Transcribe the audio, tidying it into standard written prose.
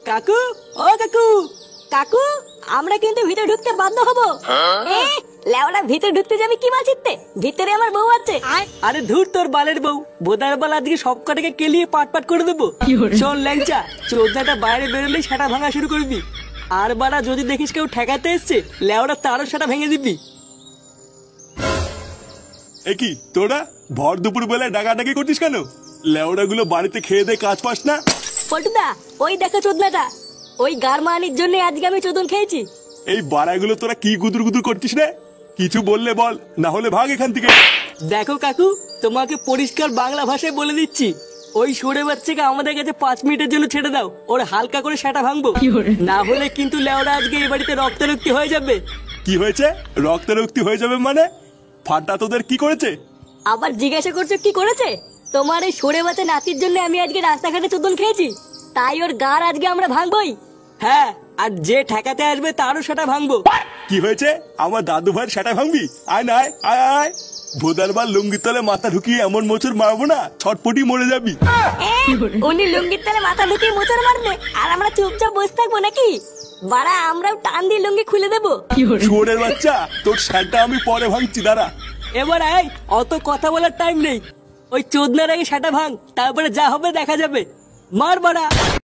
কাকু, ও কাকু, কাকু, আমরা কিন্তু ভিতরে ঢুকতে বাধ্য হবো। লেওড়া ভিতরে ঢুকতে যাবি কি মাছিতে? ভিতরে আমার বউ আছে। আরে ধুর তোর বালের বউ, বোদার বাল আজকে সব কটাকে কেলিয়ে পাট পাট করে দেবো। শোন ল্যাংচা, চোদ্দাটা বাইরে বেরোলেই সেটা ভাঙা শুরু করবি। আর বাড়া যদি দেখিস কেউ ঠেকাতে এসছে, লেওড়া তারও সেটা ভেঙে দিবি। কি তোরা ভর দুপুর বেলায় ডাকাডাকি করছিস কেন? লেওড়া গুলো বাড়িতে খেয়ে দে কাজ পাস না? পল্টুদা, ওই দেখো চোদনাটা, ওই গারমানির জন্য আজকে আমি চোদন খেয়েছি। এই বাড়াগুলো তোরা কি গুদুর গুদুর করছিস রে? কিছু বললে বল, না হলে ভাগ এখান থেকে। দেখো কাকু, তোমাকে পরিষ্কার বাংলা ভাষায় বলে দিচ্ছি, ওই সরে বাচ্চাকে আমাদের কাছে 5 মিনিটের জন্য ছেড়ে দাও, ওর হালকা করে সেটা ভাঙবো। না হলে কিন্তু লেওড়া আজকে এই বাড়িতে রক্তারক্তি হয়ে যাবে। কি হয়েছে? রক্তারক্তি হয়ে যাবে মানে? ফাটা তোদের কি করেছে? আবার জিজ্ঞাসা করছো কি করেছে? তোমার এই সরে বাচ্চা নাতির জন্য আমি আজকে রাস্তাঘাটে চোদন খেয়েছি, তাই ওর গার আজকে আমরা ভাঙবই। হ্যাঁ, আর যে ঠেকাতে আসবে তারও সেটা ভাঙবো। কি হয়েছে? আমার দাদু ভাইয়ের সেটা ভাঙবি? আয় না, আয় আয় আয়। ভোদার বার লুঙ্গির তলে মাথা ঢুকিয়ে এমন মোচড় মারবো না, ছটপটি মরে যাবি। উনি লুঙ্গির তলে মাথা ঢুকিয়ে মোচড় মারবে, আর আমরা চুপচাপ বসে থাকবো নাকি? বাড়া, আমরাও টান দিয়ে লুঙ্গি খুলে দেবো। শুয়োরের বাচ্চা, তোর সেটা আমি পরে ভাঙছি, দাঁড়া। এবার আয়, অত কথা বলার টাইম নেই। ওই চোদনার আগে সেটা ভাঙ, তারপরে যা হবে দেখা যাবে। মার বাড়া।